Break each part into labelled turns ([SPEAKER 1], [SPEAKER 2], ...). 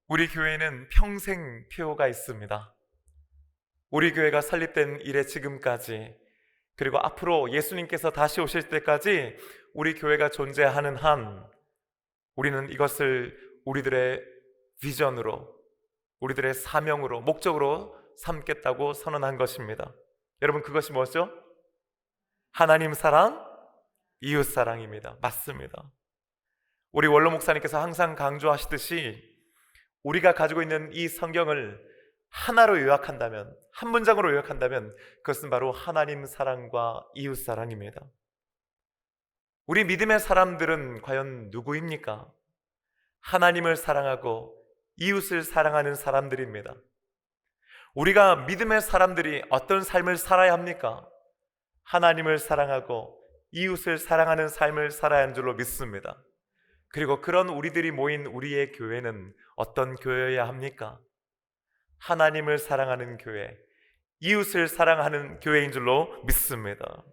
[SPEAKER 1] 우리 교회는 평생표가 있습니다. 우리 교회가 설립된 이래 지금까지, 그리고 앞으로 예수님께서 다시 오실 때까지 우리 교회가 존재하는 한 우리는 이것을 우리들의 비전으로, 우리들의 사명으로, 목적으로 삼겠다고 선언한 것입니다. 여러분, 그것이 뭐죠? 하나님 사랑, 이웃 사랑입니다. 맞습니다. 우리 원로 목사님께서 항상 강조하시듯이 우리가 가지고 있는 이 성경을 하나로 요약한다면, 한 문장으로 요약한다면 그것은 바로 하나님 사랑과 이웃 사랑입니다. 우리 믿음의 사람들은 과연 누구입니까? 하나님을 사랑하고 이웃을 사랑하는 사람들입니다. 우리가 믿음의 사람들이 어떤 삶을 살아야 합니까? 하나님을 사랑하고 이웃을 사랑하는 삶을 살아야 하는 줄로 믿습니다. 그리고 그런 우리들이 모인 우리의 교회는 어떤 교회여야 합니까? 하나님을 사랑하는 교회, 이웃을 사랑하는 교회인 줄로 믿습니다.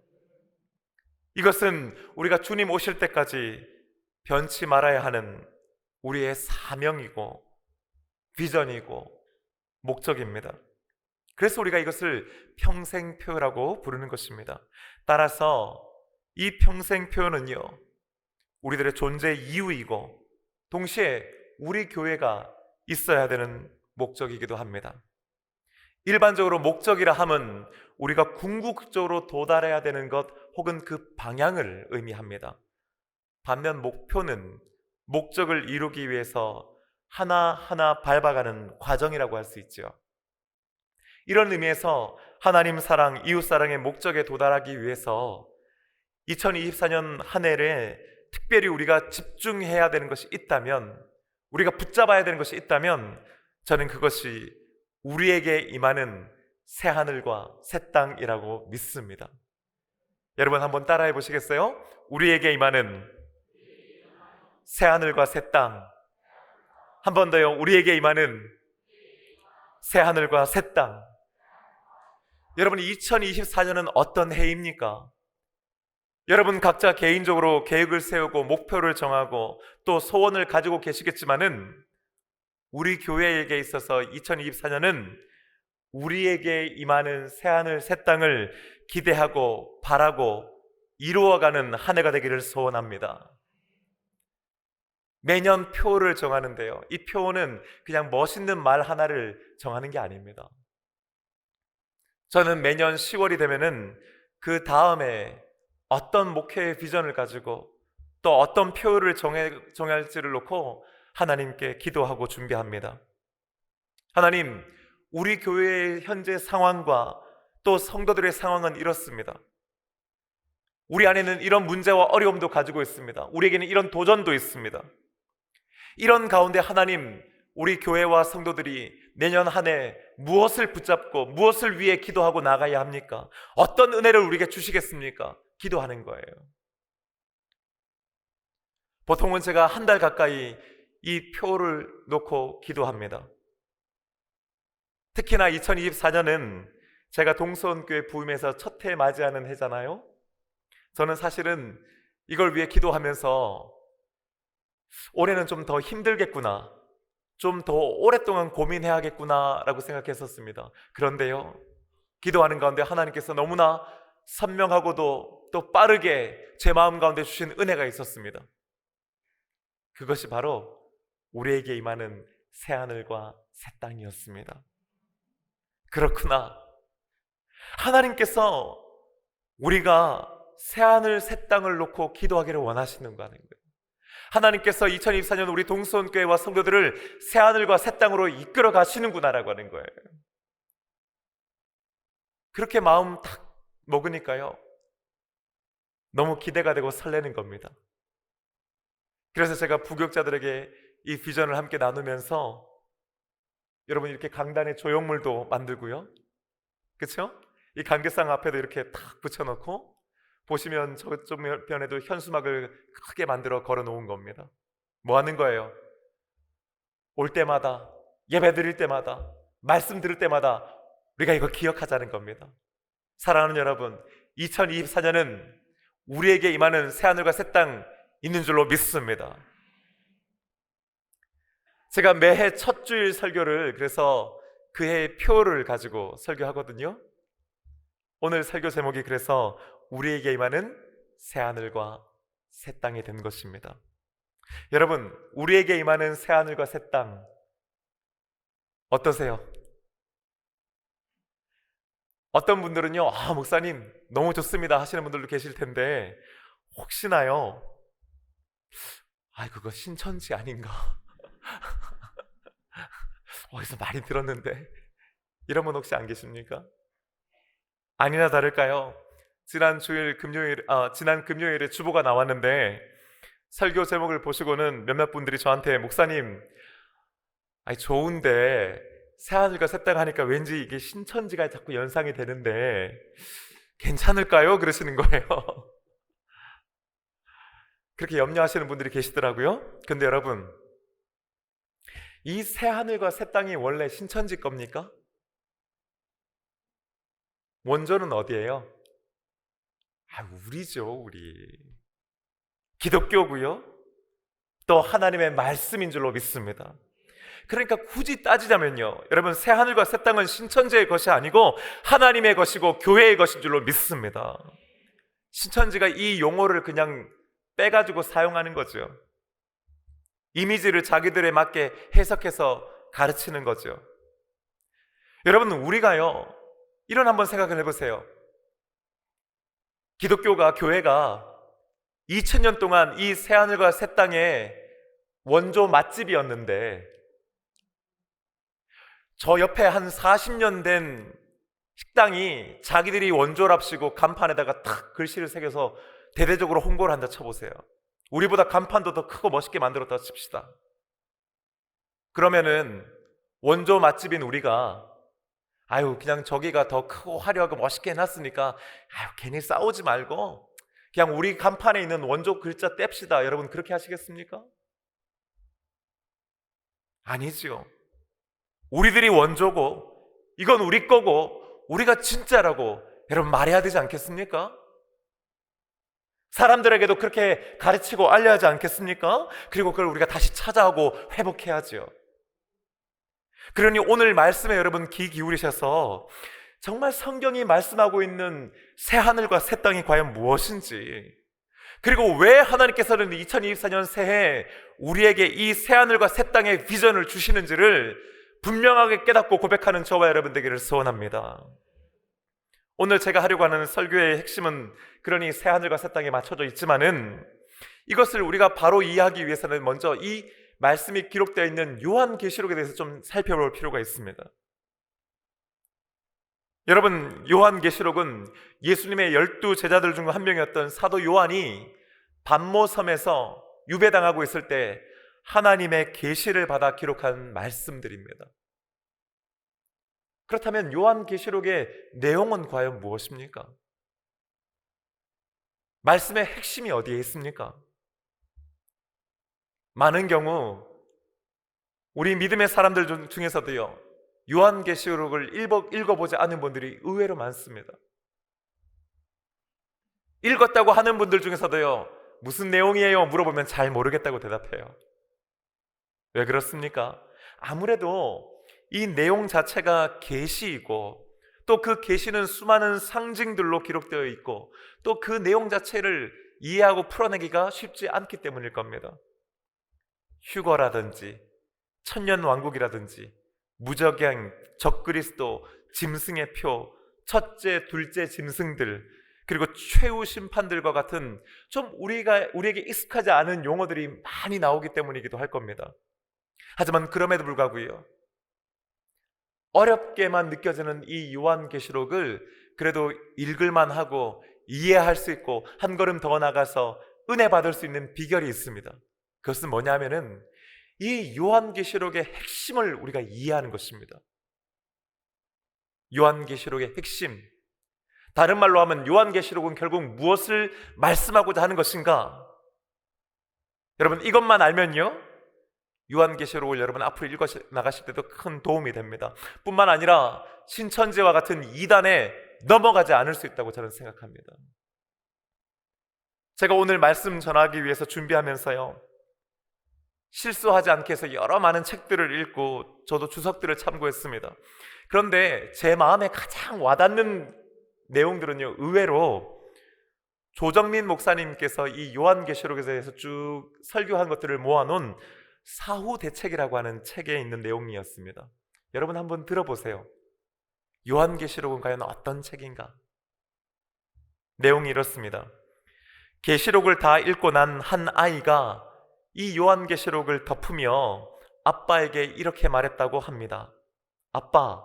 [SPEAKER 1] 이것은 우리가 주님 오실 때까지 변치 말아야 하는 우리의 사명이고 비전이고 목적입니다. 그래서 우리가 이것을 평생표라고 부르는 것입니다. 따라서 이 평생표는요, 우리들의 존재 이유이고 동시에 우리 교회가 있어야 되는 목적이기도 합니다. 일반적으로 목적이라 함은 우리가 궁극적으로 도달해야 되는 것 혹은 그 방향을 의미합니다. 반면 목표는 목적을 이루기 위해서 하나하나 밟아가는 과정이라고 할 수 있죠. 이런 의미에서 하나님 사랑, 이웃 사랑의 목적에 도달하기 위해서 2024년 한 해에 특별히 우리가 집중해야 되는 것이 있다면, 우리가 붙잡아야 되는 것이 있다면 저는 그것이 우리에게 임하는 새하늘과 새 땅이라고 믿습니다. 여러분 한번 따라해 보시겠어요? 우리에게 임하는 새하늘과 새 땅. 한 번 더요. 우리에게 임하는 새하늘과 새 땅. 여러분, 2024년은 어떤 해입니까? 여러분 각자 개인적으로 계획을 세우고 목표를 정하고 또 소원을 가지고 계시겠지만은 우리 교회에게 있어서 2024년은 우리에게 임하는 새하늘 새 땅을 기대하고 바라고 이루어가는 한 해가 되기를 소원합니다. 매년 표를 정하는데요, 이 표는 그냥 멋있는 말 하나를 정하는 게 아닙니다. 저는 매년 10월이 되면은 그 다음에 어떤 목회의 비전을 가지고 또 어떤 표를 정할지를 놓고 하나님께 기도하고 준비합니다. 하나님, 우리 교회의 현재 상황과 또 성도들의 상황은 이렇습니다. 우리 안에는 이런 문제와 어려움도 가지고 있습니다. 우리에게는 이런 도전도 있습니다. 이런 가운데 하나님, 우리 교회와 성도들이 내년 한 해 무엇을 붙잡고 무엇을 위해 기도하고 나가야 합니까? 어떤 은혜를 우리에게 주시겠습니까? 기도하는 거예요. 보통은 제가 한 달 가까이 이 표를 놓고 기도합니다. 특히나 2024년은 제가 동서원교회 부임해서 첫 해 맞이하는 해잖아요. 저는 사실은 이걸 위해 기도하면서 올해는 좀 더 힘들겠구나, 좀 더 오랫동안 고민해야겠구나 라고 생각했었습니다. 그런데요, 기도하는 가운데 하나님께서 너무나 선명하고도 또 빠르게 제 마음 가운데 주신 은혜가 있었습니다. 그것이 바로 우리에게 임하는 새하늘과 새 땅이었습니다. 그렇구나, 하나님께서 우리가 새하늘 새 땅을 놓고 기도하기를 원하시는 거라는 거예요. 하나님께서 2024년 우리 동서원교회와 성도들을 새하늘과 새 땅으로 이끌어 가시는구나라고 하는 거예요. 그렇게 마음 딱 먹으니까요, 너무 기대가 되고 설레는 겁니다. 그래서 제가 부교육자들에게 이 비전을 함께 나누면서, 여러분 이렇게 강단에 조형물도 만들고요, 그렇죠? 이 간개상 앞에도 이렇게 탁 붙여놓고, 보시면 저쪽 편에도 현수막을 크게 만들어 걸어 놓은 겁니다. 뭐 하는 거예요? 올 때마다, 예배 드릴 때마다, 말씀 들을 때마다 우리가 이거 기억하자는 겁니다. 사랑하는 여러분, 2024년은 우리에게 임하는 새하늘과 새 땅 있는 줄로 믿습니다. 제가 매해 첫 주일 설교를 그래서 그해 표를 가지고 설교하거든요. 오늘 설교 제목이 그래서 우리에게 임하는 새하늘과 새 땅이 된 것입니다. 여러분, 우리에게 임하는 새하늘과 새 땅 어떠세요? 어떤 분들은요, 목사님 너무 좋습니다 하시는 분들도 계실 텐데 혹시나요, 그거 신천지 아닌가? 어디서 많이 들었는데, 이런 분 혹시 안 계십니까? 아니나 다를까요? 지난 금요일에 주보가 나왔는데 설교 제목을 보시고는 몇몇 분들이 저한테 목사님, 좋은데 새하늘과 새 땅 하니까 왠지 이게 신천지가 자꾸 연상이 되는데 괜찮을까요? 그러시는 거예요. 그렇게 염려하시는 분들이 계시더라고요. 근데 여러분, 이 새하늘과 새 땅이 원래 신천지 겁니까? 원조는 어디예요? 우리죠, 우리. 기독교고요. 또 하나님의 말씀인 줄로 믿습니다. 그러니까 굳이 따지자면요, 여러분, 새하늘과 새 땅은 신천지의 것이 아니고 하나님의 것이고 교회의 것인 줄로 믿습니다. 신천지가 이 용어를 그냥 빼가지고 사용하는 거죠. 이미지를 자기들에 맞게 해석해서 가르치는 거죠. 여러분, 우리가요, 이런 한번 생각을 해보세요. 교회가 2000년 동안 이 새하늘과 새 땅의 원조 맛집이었는데 저 옆에 한 40년 된 식당이 자기들이 원조랍시고 간판에다가 탁 글씨를 새겨서 대대적으로 홍보를 한다 쳐보세요. 우리보다 간판도 더 크고 멋있게 만들었다 칩시다. 그러면은 원조 맛집인 우리가 그냥 저기가 더 크고 화려하고 멋있게 해놨으니까 괜히 싸우지 말고 그냥 우리 간판에 있는 원조 글자 뗍시다. 여러분, 그렇게 하시겠습니까? 아니죠. 우리들이 원조고 이건 우리 거고 우리가 진짜라고 여러분 말해야 되지 않겠습니까? 사람들에게도 그렇게 가르치고 알려야 하지 않겠습니까? 그리고 그걸 우리가 다시 찾아오고 회복해야죠. 그러니 오늘 말씀에 여러분 귀 기울이셔서 정말 성경이 말씀하고 있는 새하늘과 새 땅이 과연 무엇인지, 그리고 왜 하나님께서는 2024년 새해 우리에게 이 새하늘과 새 땅의 비전을 주시는지를 분명하게 깨닫고 고백하는 저와 여러분 되기를 소원합니다. 오늘 제가 하려고 하는 설교의 핵심은 그러니 새하늘과 새 땅에 맞춰져 있지만은 이것을 우리가 바로 이해하기 위해서는 먼저 이 말씀이 기록되어 있는 요한계시록에 대해서 좀 살펴볼 필요가 있습니다. 여러분, 요한계시록은 예수님의 12 제자들 중 한 명이었던 사도 요한이 반모섬에서 유배당하고 있을 때 하나님의 계시를 받아 기록한 말씀들입니다. 그렇다면 요한계시록의 내용은 과연 무엇입니까? 말씀의 핵심이 어디에 있습니까? 많은 경우 우리 믿음의 사람들 중에서도요, 요한계시록을 읽어보지 않은 분들이 의외로 많습니다. 읽었다고 하는 분들 중에서도요, 무슨 내용이에요? 물어보면 잘 모르겠다고 대답해요. 왜 그렇습니까? 아무래도 이 내용 자체가 계시이고 또 그 계시는 수많은 상징들로 기록되어 있고 또 그 내용 자체를 이해하고 풀어내기가 쉽지 않기 때문일 겁니다. 휴거라든지 천년왕국이라든지 무적양, 적그리스도, 짐승의 표, 첫째, 둘째 짐승들, 그리고 최후 심판들과 같은 좀 우리에게 익숙하지 않은 용어들이 많이 나오기 때문이기도 할 겁니다. 하지만 그럼에도 불구하고요, 어렵게만 느껴지는 이 요한계시록을 그래도 읽을만 하고 이해할 수 있고 한 걸음 더 나가서 은혜 받을 수 있는 비결이 있습니다. 그것은 뭐냐면은 이 요한계시록의 핵심을 우리가 이해하는 것입니다. 요한계시록의 핵심, 다른 말로 하면 요한계시록은 결국 무엇을 말씀하고자 하는 것인가? 여러분, 이것만 알면요, 요한계시록을 여러분 앞으로 읽어 나가실 때도 큰 도움이 됩니다. 뿐만 아니라 신천지와 같은 이단에 넘어가지 않을 수 있다고 저는 생각합니다. 제가 오늘 말씀 전하기 위해서 준비하면서요, 실수하지 않게 해서 여러 많은 책들을 읽고 저도 주석들을 참고했습니다. 그런데 제 마음에 가장 와닿는 내용들은요, 의외로 조정민 목사님께서 이 요한계시록에 대해서 쭉 설교한 것들을 모아놓은 사후대책이라고 하는 책에 있는 내용이었습니다. 여러분 한번 들어보세요. 요한계시록은 과연 어떤 책인가? 내용이 이렇습니다. 계시록을 다 읽고 난 한 아이가 이 요한계시록을 덮으며 아빠에게 이렇게 말했다고 합니다. 아빠,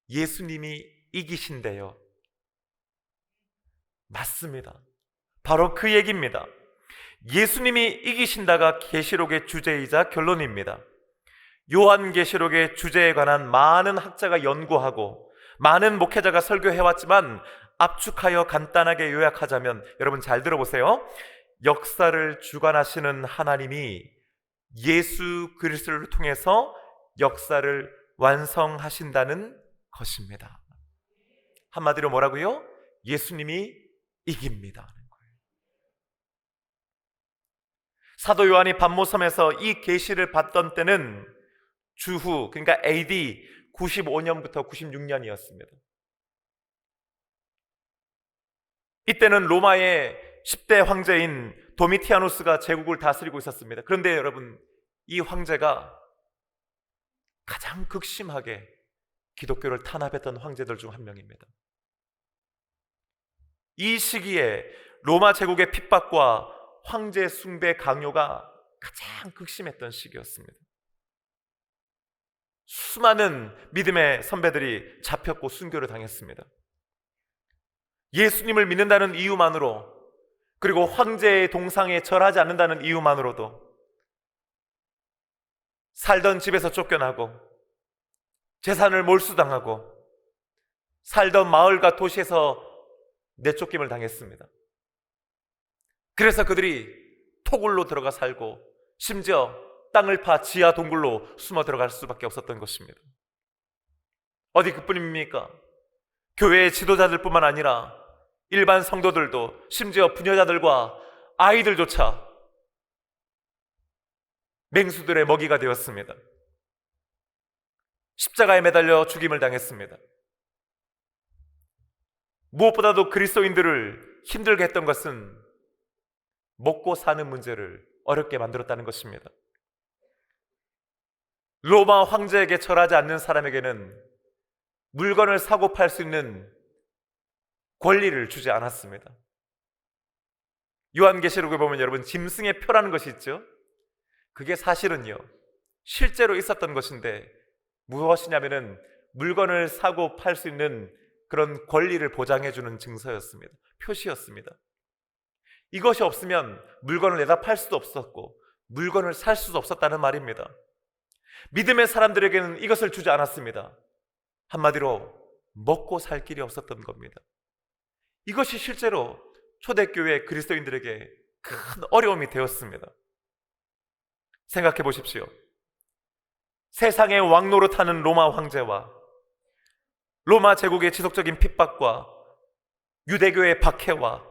[SPEAKER 1] 예수님이 이기신대요. 맞습니다. 바로 그 얘기입니다. 예수님이 이기신다가 계시록의 주제이자 결론입니다. 요한계시록의 주제에 관한 많은 학자가 연구하고 많은 목회자가 설교해왔지만 압축하여 간단하게 요약하자면, 여러분 잘 들어보세요. 역사를 주관하시는 하나님이 예수 그리스도를 통해서 역사를 완성하신다는 것입니다. 한마디로 뭐라고요? 예수님이 이깁니다. 사도 요한이 pat모섬에서 이 계시를 받던 때는 주후, 그러니까 AD 95년부터 96년이었습니다. 이때는 로마의 10대 황제인 도미티아누스가 제국을 다스리고 있었습니다. 그런데 여러분, 이 황제가 가장 극심하게 기독교를 탄압했던 황제들 중 한 명입니다. 이 시기에 로마 제국의 핍박과 황제 숭배 강요가 가장 극심했던 시기였습니다. 수많은 믿음의 선배들이 잡혔고 순교를 당했습니다. 예수님을 믿는다는 이유만으로, 그리고 황제의 동상에 절하지 않는다는 이유만으로도 살던 집에서 쫓겨나고 재산을 몰수당하고 살던 마을과 도시에서 내쫓김을 당했습니다. 그래서 그들이 토굴로 들어가 살고 심지어 땅을 파 지하 동굴로 숨어 들어갈 수밖에 없었던 것입니다. 어디 그뿐입니까? 교회의 지도자들 뿐만 아니라 일반 성도들도, 심지어 부녀자들과 아이들조차 맹수들의 먹이가 되었습니다. 십자가에 매달려 죽임을 당했습니다. 무엇보다도 그리스도인들을 힘들게 했던 것은 먹고 사는 문제를 어렵게 만들었다는 것입니다. 로마 황제에게 절하지 않는 사람에게는 물건을 사고 팔 수 있는 권리를 주지 않았습니다. 요한계시록에 보면 여러분, 짐승의 표라는 것이 있죠. 그게 사실은요, 실제로 있었던 것인데 무엇이냐면은 물건을 사고 팔 수 있는 그런 권리를 보장해주는 증서였습니다. 표시였습니다. 이것이 없으면 물건을 내다 팔 수도 없었고 물건을 살 수도 없었다는 말입니다. 믿음의 사람들에게는 이것을 주지 않았습니다. 한마디로 먹고 살 길이 없었던 겁니다. 이것이 실제로 초대교회 그리스도인들에게 큰 어려움이 되었습니다. 생각해 보십시오. 세상의 왕노릇하는 로마 황제와 로마 제국의 지속적인 핍박과 유대교의 박해와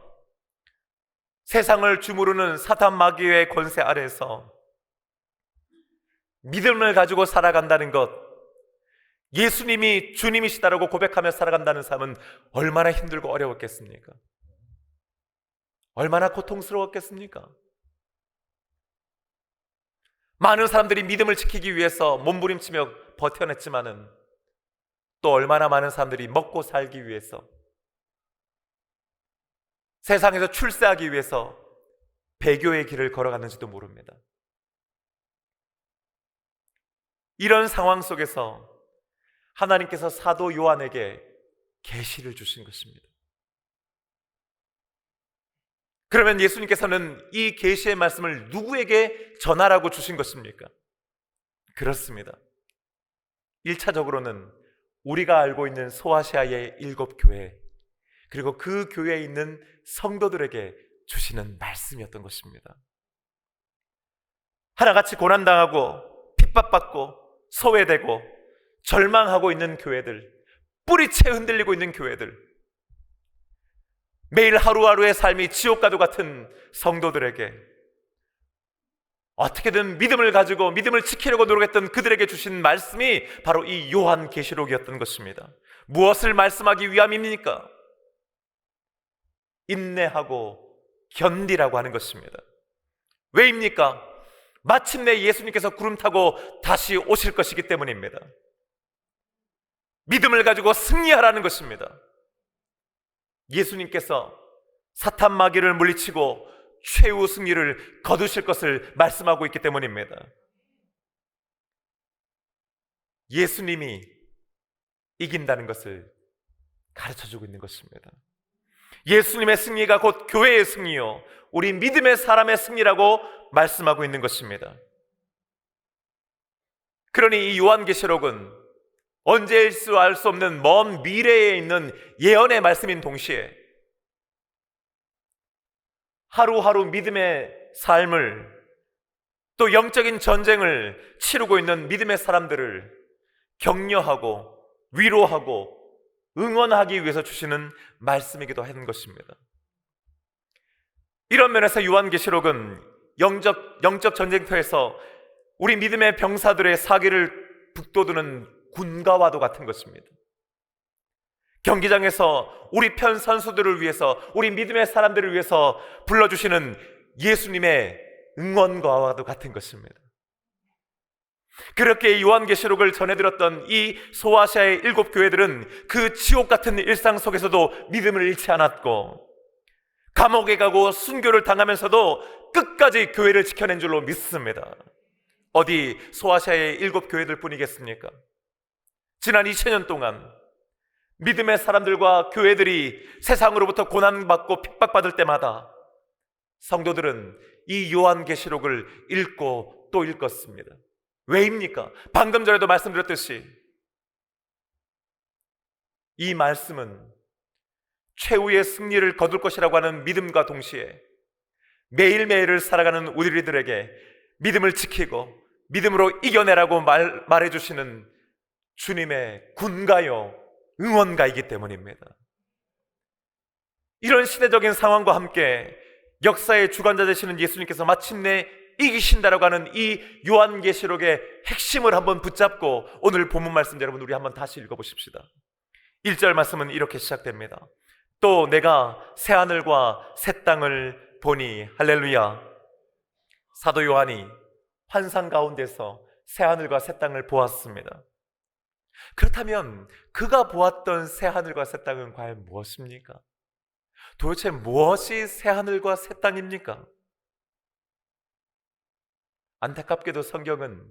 [SPEAKER 1] 세상을 주무르는 사탄 마귀의 권세 아래에서 믿음을 가지고 살아간다는 것, 예수님이 주님이시다라고 고백하며 살아간다는 삶은 얼마나 힘들고 어려웠겠습니까? 얼마나 고통스러웠겠습니까? 많은 사람들이 믿음을 지키기 위해서 몸부림치며 버텨냈지만은 또 얼마나 많은 사람들이 먹고 살기 위해서, 세상에서 출세하기 위해서 배교의 길을 걸어갔는지도 모릅니다. 이런 상황 속에서 하나님께서 사도 요한에게 계시를 주신 것입니다. 그러면 예수님께서는 이 계시의 말씀을 누구에게 전하라고 주신 것입니까? 그렇습니다. 1차적으로는 우리가 알고 있는 소아시아의 7교회, 그리고 그 교회에 있는 성도들에게 주시는 말씀이었던 것입니다. 하나같이 고난당하고 핍박받고 소외되고 절망하고 있는 교회들, 뿌리채 흔들리고 있는 교회들, 매일 하루하루의 삶이 지옥과도 같은 성도들에게 어떻게든 믿음을 가지고 믿음을 지키려고 노력했던 그들에게 주신 말씀이 바로 이 요한계시록이었던 것입니다. 무엇을 말씀하기 위함입니까? 인내하고 견디라고 하는 것입니다. 왜입니까? 마침내 예수님께서 구름 타고 다시 오실 것이기 때문입니다. 믿음을 가지고 승리하라는 것입니다. 예수님께서 사탄 마귀를 물리치고 최후 승리를 거두실 것을 말씀하고 있기 때문입니다. 예수님이 이긴다는 것을 가르쳐주고 있는 것입니다. 예수님의 승리가 곧 교회의 승리요, 우리 믿음의 사람의 승리라고 말씀하고 있는 것입니다. 그러니 이 요한계시록은 언제일 수 알 수 없는 먼 미래에 있는 예언의 말씀인 동시에 하루하루 믿음의 삶을, 또 영적인 전쟁을 치르고 있는 믿음의 사람들을 격려하고 위로하고 응원하기 위해서 주시는 말씀이기도 하는 것입니다. 이런 면에서 요한계시록은 영적 전쟁터에서 우리 믿음의 병사들의 사기를 북돋우는 군가와도 같은 것입니다. 경기장에서 우리 편 선수들을 위해서, 우리 믿음의 사람들을 위해서 불러주시는 예수님의 응원가와도 같은 것입니다. 그렇게 요한계시록을 전해들었던 이 소아시아의 7 교회들은 그 지옥 같은 일상 속에서도 믿음을 잃지 않았고, 감옥에 가고 순교를 당하면서도 끝까지 교회를 지켜낸 줄로 믿습니다. 어디 소아시아의 7 교회들 뿐이겠습니까? 지난 2000년 동안 믿음의 사람들과 교회들이 세상으로부터 고난받고 핍박받을 때마다 성도들은 이 요한계시록을 읽고 또 읽었습니다. 왜입니까? 방금 전에도 말씀드렸듯이 이 말씀은 최후의 승리를 거둘 것이라고 하는 믿음과 동시에 매일매일을 살아가는 우리들에게 믿음을 지키고 믿음으로 이겨내라고 말해주시는 주님의 군가요, 응원가이기 때문입니다. 이런 시대적인 상황과 함께 역사의 주관자 되시는 예수님께서 마침내 이기신다라고 하는 이 요한계시록의 핵심을 한번 붙잡고 오늘 본문 말씀 여러분 우리 한번 다시 읽어보십시다. 1절 말씀은 이렇게 시작됩니다. 또 내가 새하늘과 새 땅을 보니, 할렐루야. 사도 요한이 환상 가운데서 새하늘과 새 땅을 보았습니다. 그렇다면 그가 보았던 새하늘과 새 땅은 과연 무엇입니까? 도대체 무엇이 새하늘과 새 땅입니까? 안타깝게도 성경은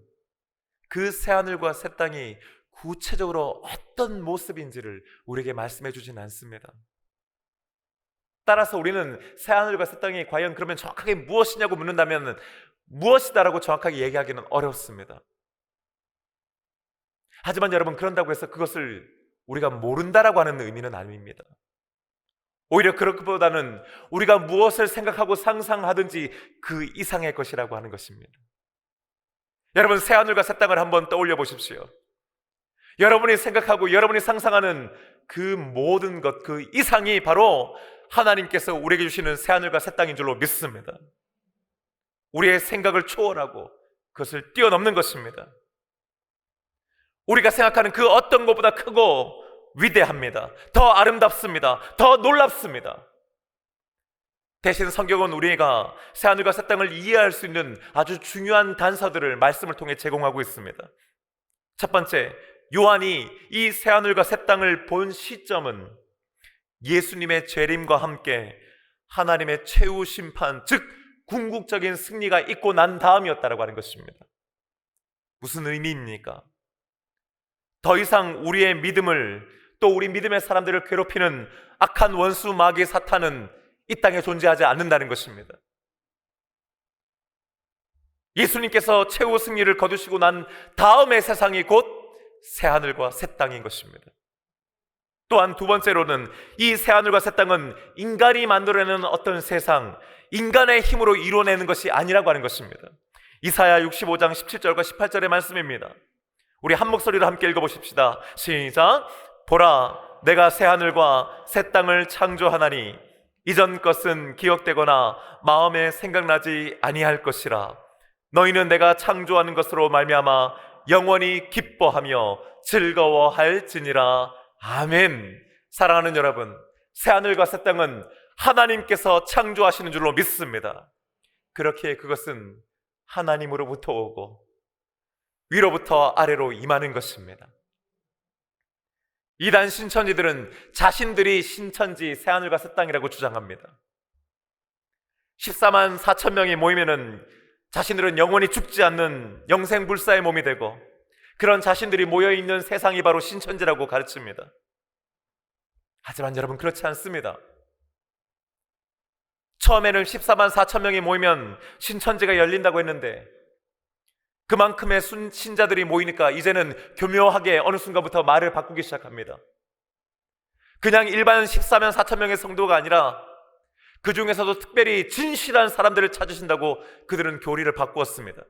[SPEAKER 1] 그 새하늘과 새 땅이 구체적으로 어떤 모습인지를 우리에게 말씀해 주진 않습니다. 따라서 우리는 새하늘과 새 땅이 과연 그러면 정확하게 무엇이냐고 묻는다면 무엇이다라고 정확하게 얘기하기는 어렵습니다. 하지만 여러분, 그런다고 해서 그것을 우리가 모른다라고 하는 의미는 아닙니다. 오히려 그것보다는 우리가 무엇을 생각하고 상상하든지 그 이상의 것이라고 하는 것입니다. 여러분, 새하늘과 새 땅을 한번 떠올려 보십시오. 여러분이 생각하고 여러분이 상상하는 그 모든 것, 그 이상이 바로 하나님께서 우리에게 주시는 새하늘과 새 땅인 줄로 믿습니다. 우리의 생각을 초월하고 그것을 뛰어넘는 것입니다. 우리가 생각하는 그 어떤 것보다 크고 위대합니다. 더 아름답습니다. 더 놀랍습니다. 대신 성경은 우리가 새하늘과 새 땅을 이해할 수 있는 아주 중요한 단서들을 말씀을 통해 제공하고 있습니다. 첫 번째, 요한이 이 새하늘과 새 땅을 본 시점은 예수님의 재림과 함께 하나님의 최후 심판, 즉 궁극적인 승리가 있고 난 다음이었다라고 하는 것입니다. 무슨 의미입니까? 더 이상 우리의 믿음을, 또 우리 믿음의 사람들을 괴롭히는 악한 원수 마귀 사탄은 이 땅에 존재하지 않는다는 것입니다. 예수님께서 최후 승리를 거두시고 난 다음의 세상이 곧 새하늘과 새 땅인 것입니다. 또한 두 번째로는 이 새하늘과 새 땅은 인간이 만들어내는 어떤 세상, 인간의 힘으로 이뤄내는 것이 아니라고 하는 것입니다. 이사야 65장 17절과 18절의 말씀입니다. 우리 한 목소리로 함께 읽어보십시다. 시작. 보라, 내가 새하늘과 새 땅을 창조하나니 이전 것은 기억되거나 마음에 생각나지 아니할 것이라. 너희는 내가 창조하는 것으로 말미암아 영원히 기뻐하며 즐거워할지니라. 아멘. 사랑하는 여러분, 새하늘과 새 땅은 하나님께서 창조하시는 줄로 믿습니다. 그렇게 그것은 하나님으로부터 오고 위로부터 아래로 임하는 것입니다. 이단 신천지들은 자신들이 신천지 새하늘과 새 땅이라고 주장합니다. 14만 4천 명이 모이면은 자신들은 영원히 죽지 않는 영생불사의 몸이 되고, 그런 자신들이 모여있는 세상이 바로 신천지라고 가르칩니다. 하지만 여러분, 그렇지 않습니다. 처음에는 14만 4천 명이 모이면 신천지가 열린다고 했는데, 그만큼의 신자들이 모이니까 이제는 교묘하게 어느 순간부터 말을 바꾸기 시작합니다. 그냥 일반 14만 4천 명의 성도가 아니라 그 중에서도 특별히 진실한 사람들을 찾으신다고 그들은 교리를 바꾸었습니다.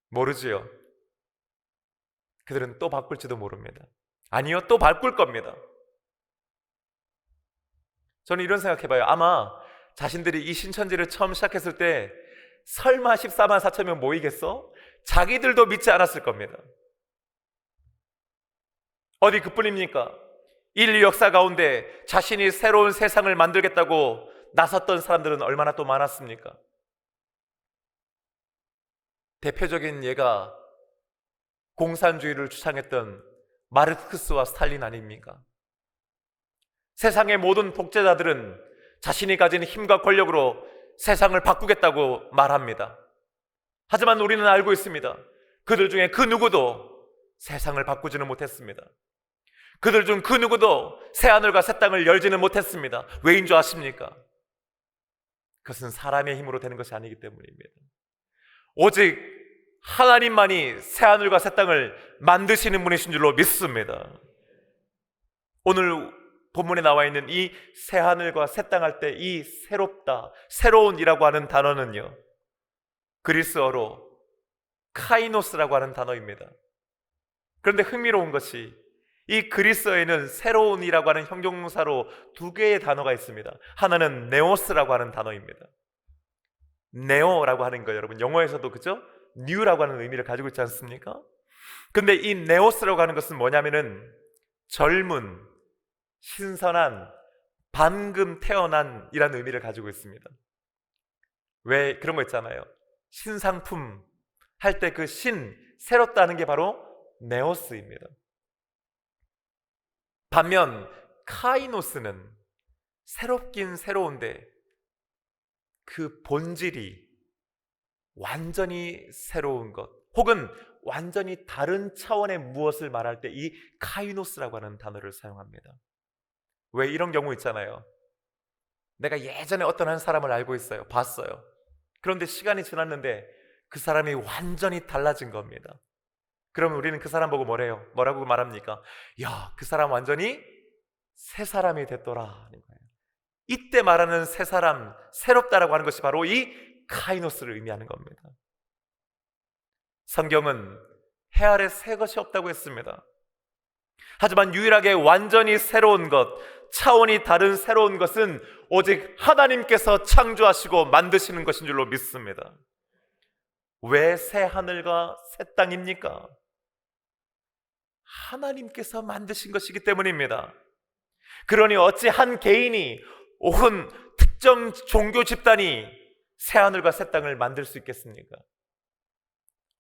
[SPEAKER 1] 모르지요. 그들은 또 바꿀지도 모릅니다. 아니요, 또 바꿀 겁니다. 저는 이런 생각해봐요. 아마 자신들이 이 신천지를 처음 시작했을 때 설마 14만 4천 명 모이겠어? 자기들도 믿지 않았을 겁니다. 어디 그뿐입니까? 인류 역사 가운데 자신이 새로운 세상을 만들겠다고 나섰던 사람들은 얼마나 또 많았습니까? 대표적인 예가 공산주의를 주창했던 마르크스와 스탈린 아닙니까? 세상의 모든 독재자들은 자신이 가진 힘과 권력으로 세상을 바꾸겠다고 말합니다. 하지만 우리는 알고 있습니다. 그들 중에 그 누구도 세상을 바꾸지는 못했습니다. 그들 중 그 누구도 새하늘과 새 땅을 열지는 못했습니다. 왜인 줄 아십니까? 그것은 사람의 힘으로 되는 것이 아니기 때문입니다. 오직 하나님만이 새하늘과 새 땅을 만드시는 분이신 줄로 믿습니다. 오늘 본문에 나와 있는 이 새하늘과 새 땅 할 때 이 새롭다, 새로운이라고 하는 단어는요, 그리스어로 카이노스라고 하는 단어입니다. 그런데 흥미로운 것이 이 그리스어에는 새로운이라고 하는 형용사로 두 개의 단어가 있습니다. 하나는 네오스라고 하는 단어입니다. 네오라고 하는 거 여러분 영어에서도 그죠? 뉴라고 하는 의미를 가지고 있지 않습니까? 근데 이 네오스라고 하는 것은 뭐냐면은 젊은, 신선한, 방금 태어난 이라는 의미를 가지고 있습니다. 왜 그런 거 있잖아요. 신상품 할 때 그 새롭다는 게 바로 네오스입니다. 반면 카이노스는 새롭긴 새로운데 그 본질이 완전히 새로운 것, 혹은 완전히 다른 차원의 무엇을 말할 때 이 카이노스라고 하는 단어를 사용합니다. 왜 이런 경우 있잖아요. 내가 예전에 어떤 한 사람을 알고 있어요. 봤어요. 그런데 시간이 지났는데 그 사람이 완전히 달라진 겁니다. 그러면 우리는 그 사람 보고 뭐라고 말합니까? 야, 그 사람 완전히 새 사람이 됐더라 하는 거예요. 이때 말하는 새 사람, 새롭다라고 하는 것이 바로 이 카이노스를 의미하는 겁니다. 성경은 해 아래 새 것이 없다고 했습니다. 하지만 유일하게 완전히 새로운 것, 차원이 다른 새로운 것은 오직 하나님께서 창조하시고 만드시는 것인 줄로 믿습니다. 왜 새 하늘과 새 땅입니까? 하나님께서 만드신 것이기 때문입니다. 그러니 어찌 한 개인이 혹은 특정 종교 집단이 새 하늘과 새 땅을 만들 수 있겠습니까?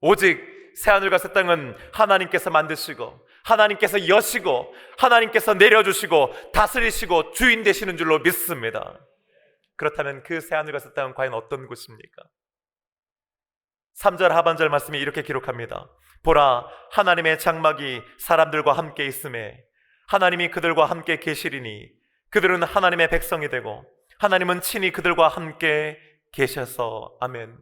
[SPEAKER 1] 오직 새 하늘과 새 땅은 하나님께서 만드시고, 하나님께서 여시고, 하나님께서 내려주시고 다스리시고 주인 되시는 줄로 믿습니다. 그렇다면 그 새 하늘과 새 땅은 과연 어떤 곳입니까? 3절 하반절 말씀이 이렇게 기록합니다. 보라, 하나님의 장막이 사람들과 함께 있음에 하나님이 그들과 함께 계시리니 그들은 하나님의 백성이 되고 하나님은 친히 그들과 함께 계셔서. 아멘.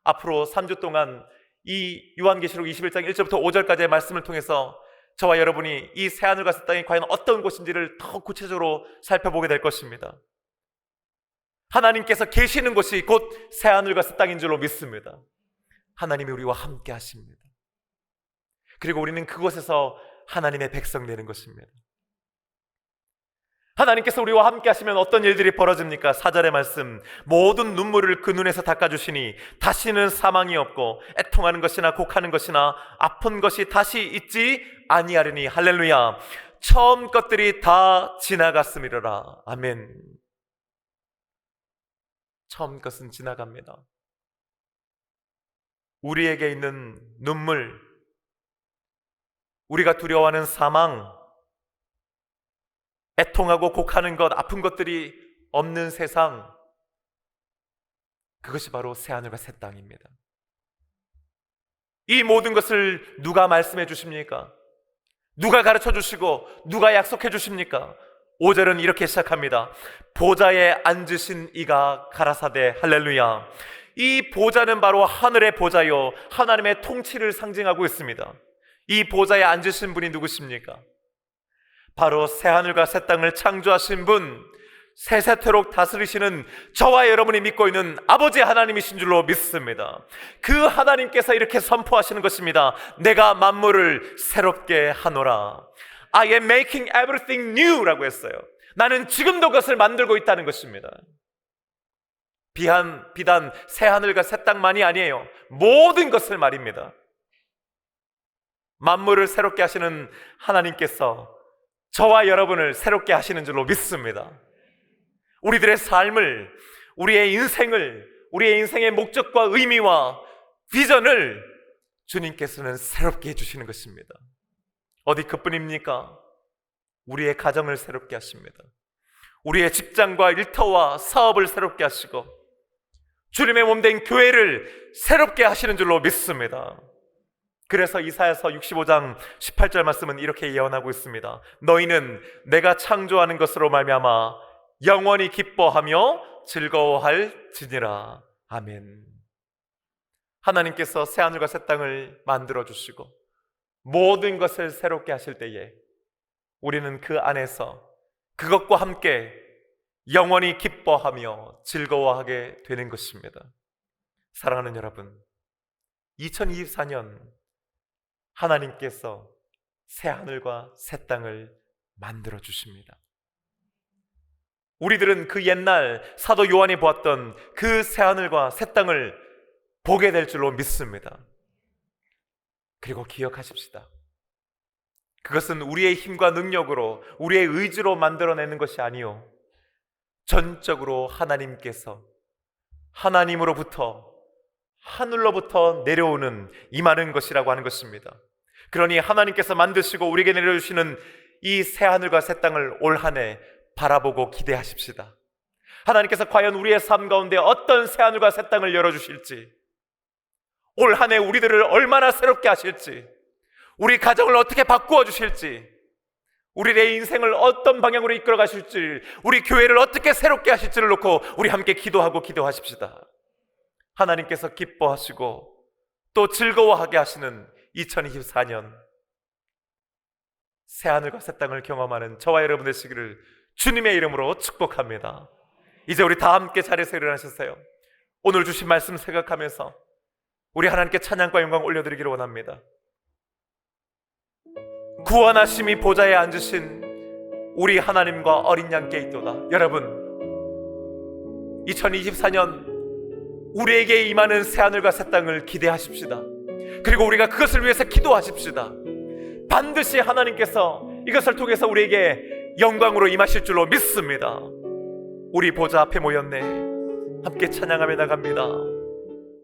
[SPEAKER 1] 앞으로 3주 동안 이 요한계시록 21장 1절부터 5절까지의 말씀을 통해서 저와 여러분이 이 새하늘과 새 땅이 과연 어떤 곳인지를 더 구체적으로 살펴보게 될 것입니다. 하나님께서 계시는 곳이 곧 새하늘과 새 땅인 줄로 믿습니다. 하나님이 우리와 함께 하십니다. 그리고 우리는 그곳에서 하나님의 백성 되는 것입니다. 하나님께서 우리와 함께 하시면 어떤 일들이 벌어집니까? 4절의 말씀, 모든 눈물을 그 눈에서 닦아주시니 다시는 사망이 없고 애통하는 것이나 곡하는 것이나 아픈 것이 다시 있지 아니하리니. 할렐루야. 처음 것들이 다 지나갔음이로라. 아멘. 처음 것은 지나갑니다. 우리에게 있는 눈물, 우리가 두려워하는 사망, 애통하고 곡하는 것, 아픈 것들이 없는 세상, 그것이 바로 새하늘과 새 땅입니다. 이 모든 것을 누가 말씀해 주십니까? 누가 가르쳐 주시고 누가 약속해 주십니까? 5절은 이렇게 시작합니다. 보좌에 앉으신 이가 가라사대. 할렐루야. 이 보좌는 바로 하늘의 보좌요, 하나님의 통치를 상징하고 있습니다. 이 보좌에 앉으신 분이 누구십니까? 바로 새하늘과 새 땅을 창조하신 분, 세세토록 다스리시는 저와 여러분이 믿고 있는 아버지 하나님이신 줄로 믿습니다. 그 하나님께서 이렇게 선포하시는 것입니다. 내가 만물을 새롭게 하노라. I am making everything new 라고 했어요. 나는 지금도 그것을 만들고 있다는 것입니다. 비단 새하늘과 새 땅만이 아니에요. 모든 것을 말입니다. 만물을 새롭게 하시는 하나님께서 저와 여러분을 새롭게 하시는 줄로 믿습니다. 우리들의 삶을, 우리의 인생의 목적과 의미와 비전을 주님께서는 새롭게 해주시는 것입니다. 어디 그뿐입니까? 우리의 가정을 새롭게 하십니다. 우리의 직장과 일터와 사업을 새롭게 하시고 주님의 몸된 교회를 새롭게 하시는 줄로 믿습니다. 그래서 이사야서 65장 18절 말씀은 이렇게 예언하고 있습니다. 너희는 내가 창조하는 것으로 말미암아 영원히 기뻐하며 즐거워할지니라. 아멘. 하나님께서 새하늘과 새 땅을 만들어주시고 모든 것을 새롭게 하실 때에 우리는 그 안에서 그것과 함께 영원히 기뻐하며 즐거워하게 되는 것입니다. 사랑하는 여러분, 2024년 하나님께서 새하늘과 새 땅을 만들어 주십니다. 우리들은 그 옛날 사도 요한이 보았던 그 새하늘과 새 땅을 보게 될 줄로 믿습니다. 그리고 기억하십시다. 그것은 우리의 힘과 능력으로, 우리의 의지로 만들어내는 것이 아니요, 전적으로 하나님께서 하나님으로부터, 하늘로부터 내려오는 임하는 것이라고 하는 것입니다. 그러니 하나님께서 만드시고 우리에게 내려주시는 이 새하늘과 새 땅을 올 한 해 바라보고 기대하십시다. 하나님께서 과연 우리의 삶 가운데 어떤 새하늘과 새 땅을 열어주실지, 올 한 해 우리들을 얼마나 새롭게 하실지, 우리 가정을 어떻게 바꾸어 주실지, 우리의 인생을 어떤 방향으로 이끌어 가실지, 우리 교회를 어떻게 새롭게 하실지를 놓고 우리 함께 기도하고 기도하십시다. 하나님께서 기뻐하시고 또 즐거워하게 하시는 2024년 새하늘과 새 땅을 경험하는 저와 여러분 되시기를 주님의 이름으로 축복합니다. 이제 우리 다 함께 자리에서 일어나셨어요. 오늘 주신 말씀 생각하면서 우리 하나님께 찬양과 영광 올려드리기를 원합니다. 구원하심이 보좌에 앉으신 우리 하나님과 어린 양께 있도다. 여러분, 2024년 우리에게 임하는 새하늘과 새 땅을 기대하십시다. 그리고 우리가 그것을 위해서 기도하십시다. 반드시 하나님께서 이것을 통해서 우리에게 영광으로 임하실 줄로 믿습니다. 우리 보좌 앞에 모였네. 함께 찬양하며 나갑니다.